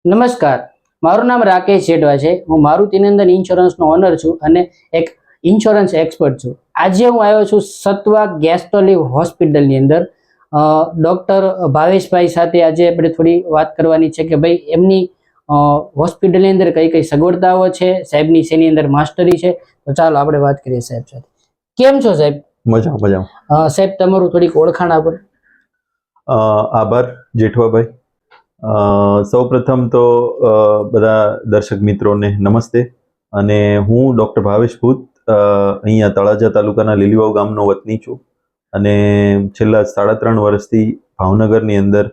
નમસ્કાર, મારું નામ રાકેશ જેઠવા છે. હું મારુતિનંદન ઇન્સ્યોરન્સનો ઓનર છું અને એક ઇન્સ્યોરન્સ એક્સપર્ટ છું. આજે હું આવ્યો છું સત્વા ગેસ્ટ્રોલિવ હોસ્પિટલની અંદર. ડૉક્ટર ભાવેશભાઈ સાથે આજે આપણે થોડી વાત કરવાની છે કે ભાઈ એમની હોસ્પિટલની અંદર કઈ કઈ સગવડતાઓ છે, સાહેબની શેની અંદર માસ્ટરી છે. તો ચાલો આપણે વાત કરીએ સાહેબ સાથે. કેમ છો સાહેબ? મજામાં. સાહેબ તમારું થોડીક ઓળખાણ આપો. આભાર જેઠવાભાઈ. સૌપ્રથમ તો બધા દર્શક મિત્રોને નમસ્તે. અને હું ડૉક્ટર ભાવેશ ભૂત અહીંયા તળાજા તાલુકાના લીલીવાવ ગામનો વતની છું અને છેલ્લા 3.5 વર્ષથી ભાવનગરની અંદર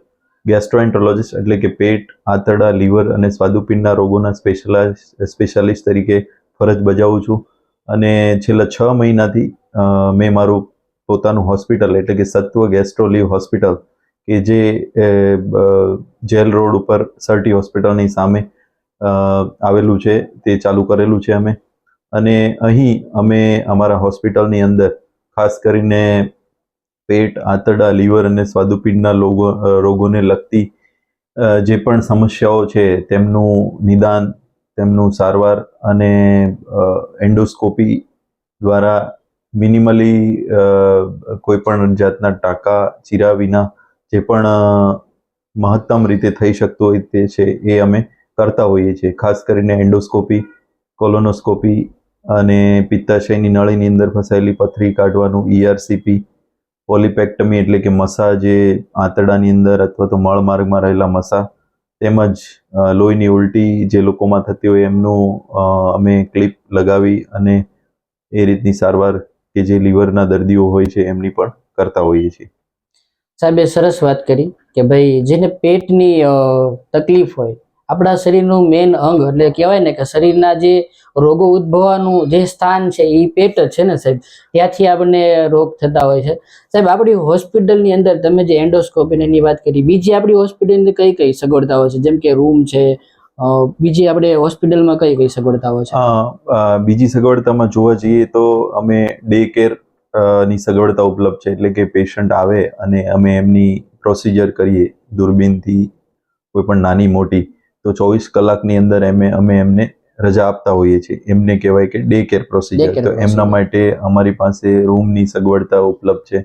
ગેસ્ટ્રોએન્ટરોલોજિસ્ટ એટલે કે પેટ, આંતરડા, લીવર અને સ્વાદુપિંડના રોગોના સ્પેશિયાલિસ્ટ તરીકે ફરજ બજાવું છું. અને છેલ્લા 6 મહિનાથી મેં મારું પોતાનું હોસ્પિટલ એટલે કે સત્વ ગેસ્ટ્રોલિવ હોસ્પિટલ કે જે જેલ રોડ ઉપર સરટી હોસ્પિટલની સામે આવેલું છે તે ચાલુ કરેલું છે અમે. અને અહીં અમે અમારા હોસ્પિટલની અંદર ખાસ કરીને પેટ, આંતરડા, લીવર અને સ્વાદુપિંડના રોગોને લગતી જે પણ સમસ્યાઓ છે તેમનું નિદાન, તેમનું સારવાર અને એન્ડોસ્કોપી દ્વારા મિનિમલી કોઈ પણ જાતના ટાંકા ચીરા વિના જે પણ મહત્તમ રીતે થઈ શકતું હોય તે છે એ અમે કરતા હોઈએ છીએ. ખાસ કરીને એન્ડોસ્કોપી, કોલોનોસ્કોપી અને પિત્તાશયની નળીની અંદર ફસાયેલી પથરી કાઢવાનું ERCP, પોલિપેક્ટમી એટલે કે મસા જે આંતરડાની અંદર અથવા તો મળમાર્ગમાં રહેલા મસા, તેમજ લોહીની ઉલટી જે લોકોમાં થતી હોય એમનું અમે ક્લિપ લગાવી અને એ રીતની સારવાર કે જે લીવરના દર્દીઓ હોય છે એમની પણ કરતા હોઈએ છીએ. સાહેબે સરસ વાત કરી કે ભાઈ જેને પેટની તકલીફ હોય, આપણા શરીરનું મેઇન અંગ એટલે કહેવાય ને કે શરીરના જે રોગો ઉદ્ભવવાનું જે સ્થાન છે એ પેટ જ છે ને સાહેબ, ત્યાંથી આપણને રોગ થતા હોય છે. સાહેબ આપણી હોસ્પિટલની અંદર તમે જે એન્ડોસ્કોપીની વાત કરી, બીજી આપણી હોસ્પિટલની અંદર કઈ કઈ સગવડતાઓ છે? જેમ કે રૂમ છે, બીજી આપણે હોસ્પિટલમાં કઈ કઈ સગવડતાઓ છે? બીજી સગવડતામાં જોવા જઈએ તો અમે ડે કેર ની સગવડતા ઉપલબ્ધ છે. એટલે કે પેશન્ટ આવે અને અમે એમની પ્રોસિજર કરીએ દૂરબીનથી કોઈ પણ નાની મોટી, તો 24 કલાકની અંદર અમે એમને રજા આપતા હોઈએ છીએ. એમને કહેવાય કે ડે કેર પ્રોસિજર. તો એમના માટે અમારી પાસે રૂમની સગવડતા ઉપલબ્ધ છે.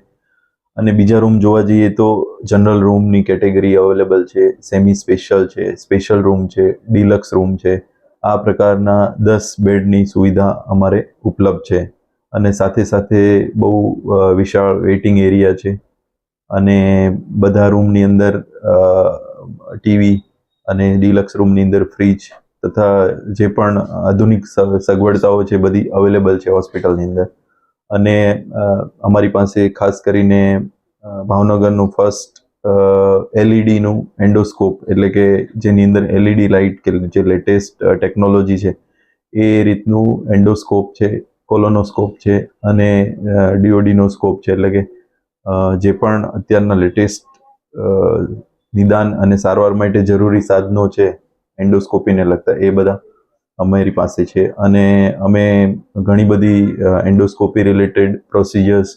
અને બીજા રૂમ જોવા જઈએ તો જનરલ રૂમની કેટેગરી અવેલેબલ છે, સેમી સ્પેશિયલ છે, સ્પેશિયલ રૂમ છે, ડિલક્સ રૂમ છે. આ પ્રકારના 10 બેડની સુવિધા અમારે ઉપલબ્ધ છે. અને સાથે સાથે બહુ વિશાળ વેઇટિંગ એરિયા છે. અને બધા રૂમની અંદર ટીવી અને ડિલક્સ રૂમની અંદર ફ્રીજ તથા જે પણ આધુનિક સગવડતાઓ છે બધી અવેલેબલ છે હોસ્પિટલની અંદર. અને અમારી પાસે ખાસ કરીને ભાવનગરનું ફર્સ્ટ LED-નું એન્ડોસ્કોપ એટલે કે જેની અંદર LED લાઇટ કે જે લેટેસ્ટ ટેકનોલોજી છે એ રીતનું એન્ડોસ્કોપ છે, કોલોનોસ્કોપ છે અને ડિયોડિનોસ્કોપ છે. એટલે કે જે પણ અત્યારના લેટેસ્ટ નિદાન અને સારવાર માટે જરૂરી સાધનો છે એન્ડોસ્કોપીને લગતા, એ બધા અમારી પાસે છે. અને અમે ઘણી બધી એન્ડોસ્કોપી રિલેટેડ પ્રોસિજર્સ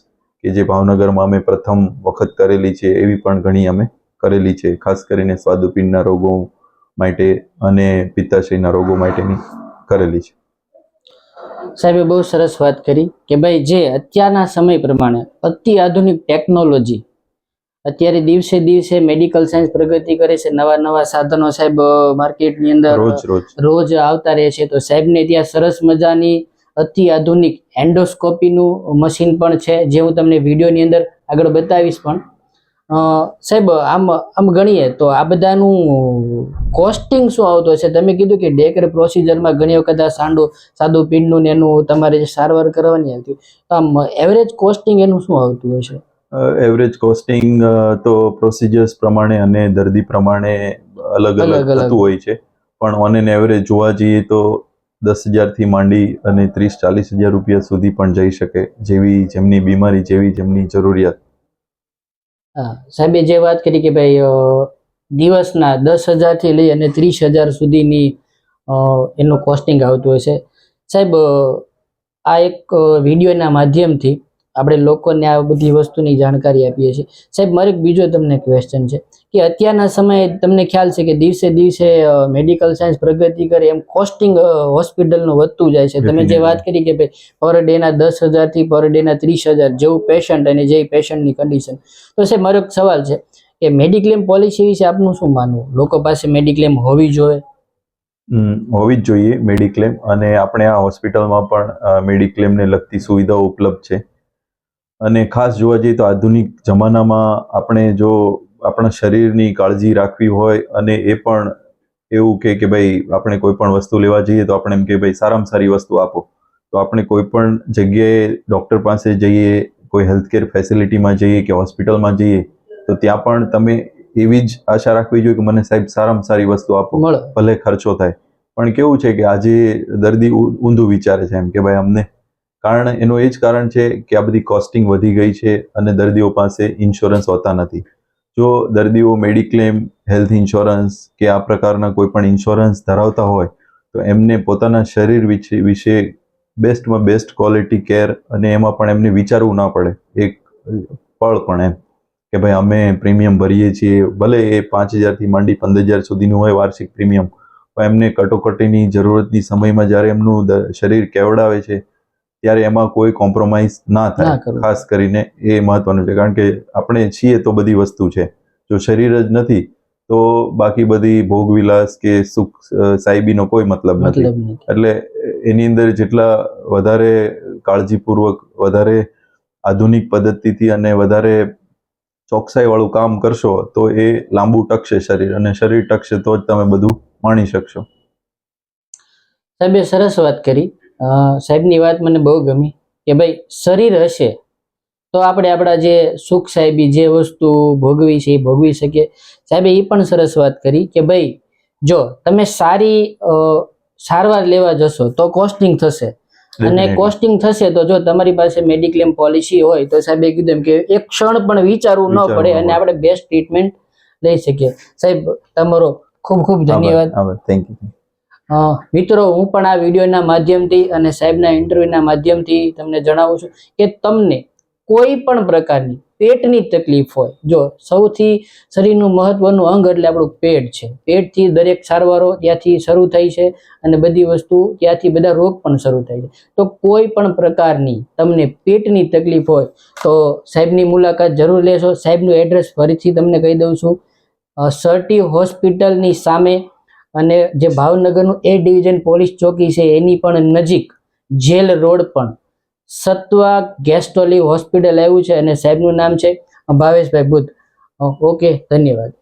કે જે ભાવનગરમાં અમે પ્રથમ વખત કરેલી છે એવી પણ ઘણી અમે કરેલી છે, ખાસ કરીને સ્વાદુપિંડના રોગો માટે અને પિત્તાશયના રોગો માટેની કરેલી છે. સાહેબે બહુ સરસ વાત કરી કે ભાઈ જે અત્યારના સમય પ્રમાણે અતિ આધુનિક ટેકનોલોજી, અત્યારે દિવસે દિવસે મેડિકલ સાયન્સ પ્રગતિ કરે છે, નવા નવા સાધનો સાહેબ માર્કેટની અંદર રોજ આવતા રહે છે. તો સાહેબને ત્યાં સરસ મજાની અતિ આધુનિક એન્ડોસ્કોપીનું મશીન પણ છે, જે હું તમને વિડીયોની અંદર આગળ બતાવીશ. પણ સાહેબ આમ ગણીએ તો આ બધાનું કોસ્ટિંગ શું આવતું હશે? તમે કીધું કે ડેકર પ્રોસિજરમાં ઘણી વખત આ સાદું પિંડનું ને એનું તમારે જે સારવાર કરવાની આવતી, તો આમ એવરેજ કોસ્ટિંગ એનું શું આવતું હશે? એવરેજ કોસ્ટિંગ તો પ્રોસિજર્સ પ્રમાણે અને દર્દી પ્રમાણે અલગ અલગ થતું હોય છે. પણ ઓન એન એવરેજ જોવા જઈએ તો 10,000 થી માંડી અને 30-40,000 રૂપિયા સુધી પણ જઈ શકે, જેમની બીમારી, જેમની જરૂરિયાત. હા, સાહેબે જે વાત કરી કે ભાઈ દિવસના 10,000 થી લઈ અને 30,000 સુધીની એનું કોસ્ટિંગ આવતું હશે. સાહેબ આ એક વિડીયોના માધ્યમથી આપણે લોકોને આ બધી વસ્તુની જાણકારી આપીએ છીએ. સાહેબ મારે બીજો તમને ક્વેશ્ચન છે કે અત્યારના સમયે તમને ખ્યાલ છે કે દિવસે દિવસે મેડિકલ સાયન્સ પ્રગતિ કરે એમ કોસ્ટિંગ હોસ્પિટલનું વધતું જાય છે. તમે જે વાત કરી કે ભાઈ પર ડે ના 10,000 થી પર ડે ના 30,000 જેવું પેશન્ટ અને જે પેશન્ટની કન્ડિશન. તો સાહેબ મારો એક સવાલ છે કે મેડિક્લેમ પોલિસી વિશે આપનું શું માનવું? લોકો પાસે મેડિક્લેમ હોવી જોઈએ? હોવી જ જોઈએ મેડિક્લેમ, અને આપણે આ હોસ્પિટલમાં પણ મેડિક્લેમને લગતી સુવિધાઓ ઉપલબ્ધ છે. અને ખાસ જોવા જઈએ તો આધુનિક જમાનામાં આપણે જો આપણા શરીરની કાળજી રાખવી હોય અને એ પણ એવું કે ભાઈ આપણે કોઈ પણ વસ્તુ લેવા જઈએ તો આપણે એમ કે ભાઈ સારામાં સારી વસ્તુ આપો, તો આપણે કોઈ પણ જગ્યાએ ડૉક્ટર પાસે જઈએ, કોઈ હેલ્થકેર ફેસિલિટીમાં જઈએ કે હોસ્પિટલમાં જઈએ તો ત્યાં પણ તમે એવી જ આશા રાખવી જોઈએ કે મને સાહેબ સારામાં સારી વસ્તુ આપો, ભલે ખર્ચો થાય. પણ કેવું છે કે આજે દર્દી ઊંધું વિચારે છે એમ કે ભાઈ અમને, કારણ એનું એ જ કારણ છે કે આ બધી કોસ્ટિંગ વધી ગઈ છે અને દર્દીઓ પાસે ઇન્સ્યોરન્સ હોતા નથી. જો દર્દીઓ મેડિક્લેમ, હેલ્થ ઇન્સ્યોરન્સ કે આ પ્રકારના કોઈ પણ ઇન્સ્યોરન્સ ધરાવતા હોય તો એમને પોતાના શરીર વિશે બેસ્ટમાં બેસ્ટ ક્વોલિટી કેર, અને એમાં પણ એમને વિચારવું ના પડે એક પળ પણ એમ કે ભાઈ અમે પ્રીમિયમ ભરીએ છીએ, ભલે એ 5,000 થી માંડી 15,000 સુધીનું હોય વાર્ષિક પ્રીમિયમ, પણ એમને કટોકટીની જરૂરતની સમયમાં જ્યારે એમનું શરીર કેવડાવે છે ત્યારે એમાં કોઈ કોમ્પ્રોમાઇઝ ના થાય. ખાસ કરીને એ મહત્વનું છે, કારણ કે આપણે છીએ તો બધી વસ્તુ છે, જો શરીર જ નથી તો બાકી બધી ભોગવિલાસ કે સુખ સાહેબીનો કોઈ મતલબ નથી. એટલે એની અંદર જેટલા વધારે કાળજીપૂર્વક, વધારે આધુનિક પદ્ધતિથી અને વધારે ચોકસાઈ વાળું કામ કરશો તો એ લાંબુ ટકશે શરીર, અને શરીર ટકશે તો જ તમે બધું માણી શકશો. સાહેબે સરસ વાત કરી. સાહેબની વાત મને બહુ ગમી કે ભાઈ શરીર હશે તો આપણે આપણા જે સુખ સાહેબી જે વસ્તુ ભોગવી છે એ ભોગવી શકીએ. સાહેબે એ પણ સરસ વાત કરી કે ભાઈ જો તમે સારી સારવાર લેવા જશો તો કોસ્ટિંગ થશે, અને કોસ્ટિંગ થશે તો જો તમારી પાસે મેડિક્લેમ પોલિસી હોય તો સાહેબે કીધું કે એક ક્ષણ પણ વિચારવું ન પડે અને આપણે બેસ્ટ ટ્રીટમેન્ટ લઈ શકીએ. સાહેબ તમારો ખૂબ ખૂબ ધન્યવાદ. Thank you. મિત્રો, હું પણ આ વિડીયોના માધ્યમથી અને સાહેબના ઇન્ટરવ્યુના માધ્યમથી તમને જણાવું છું કે તમને કોઈ પણ પ્રકારની પેટની તકલીફ હોય, જો સૌથી શરીરનું મહત્વનું અંગ એટલે આપણું પેટ છે, પેટથી દરેક સારવારો ત્યાંથી શરૂ થાય છે અને બધી વસ્તુ ત્યાંથી, બધા રોગ પણ શરૂ થાય છે. તો કોઈ પણ પ્રકારની તમને પેટની તકલીફ હોય તો સાહેબની મુલાકાત જરૂર લેશો. સાહેબનું એડ્રેસ ફરીથી તમને કહી દઉં છું, સરટી હોસ્પિટલની સામે અને જે ભાવનગરનું A ડિવિઝન પોલીસ ચોકી છે એની પણ નજીક જેલ રોડ પણ સત્વા ગેસ્ટોલિવ હોસ્પિટલ આવ્યું છે અને સાહેબનું નામ છે ભાવેશભાઈ બુદ્ધ. ઓકે, ધન્યવાદ.